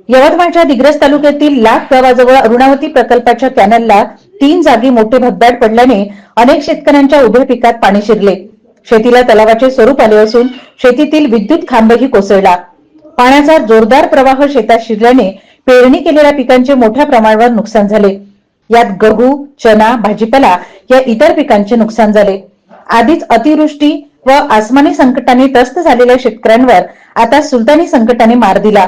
यवतमाळच्या दिग्रस तालुक्यातील लाख गावाजवळ अरुणावती प्रकल्पाच्या कॅनलला 3 जागी मोठे भगदाड पडल्याने अनेक शेतकऱ्यांच्या उभ्या पिकात पाणी शिरले। शेतीला तलावाचे स्वरूप आले असून शेतीतील विद्युत खांबही कोसळला। पाण्याचा जोरदार प्रवाह शेतात शिरल्याने पेरणी केलेल्या पिकांचे मोठ्या प्रमाणावर नुकसान झाले। यात गहू, चना, भाजीपाला या इतर पिकांचे नुकसान झाले। आधीच अतिवृष्टी व आसमानी संकटाने त्रस्त झालेल्या शेतकऱ्यांवर आता सुलतानी संकटाने मार दिला।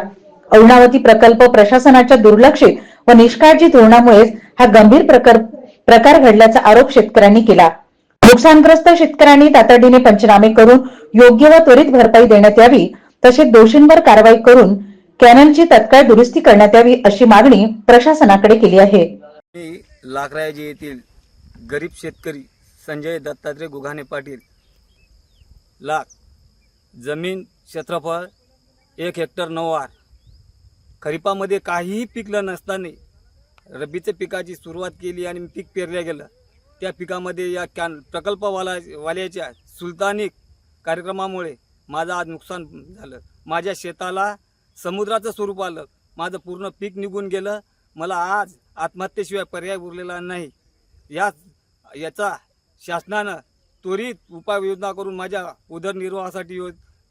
अरुणावती प्रकल्प प्रशासनाच्या दुर्लक्षित व निष्काळजी धोरणामुळेच हा गंभीर प्रकार घडल्याचा आरोप शेतकऱ्यांनी केला। नुकसानग्रस्त शेतकऱ्यांनी तातडीने पंचनामे करून योग्य व त्वरित भरपाई देण्यात यावी, तसेच दोषींवर कारवाई करून कॅनलची तत्काळ दुरुस्ती करण्यात यावी अशी मागणी प्रशासनाकडे केली आहे। मी लाकराजी येथील गरीब शेतकरी संजय दत्तात्रय गुघाणे पाटील। लाख जमीन क्षेत्रफळ 1 हेक्टर 9 आर। खरीपामध्ये काहीही पिकलं नसताना रब्बीच्या पिकाची सुरुवात केली आणि पीक पेरल्या गेलं। त्या पिकामध्ये या प्रकल्पवाल्याच्या सुलतानी कार्यक्रमामुळे माझं आज नुकसान झालं। माझ्या शेताला समुद्राचं स्वरूप आलं, माझं पूर्ण पीक निघून गेलं। मला आज आत्महत्येशिवाय पर्याय उरलेला नाही। याचा शासनानं त्वरित उपाययोजना करून माझ्या उदरनिर्वाहासाठी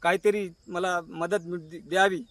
काहीतरी मला मदत द्यावी।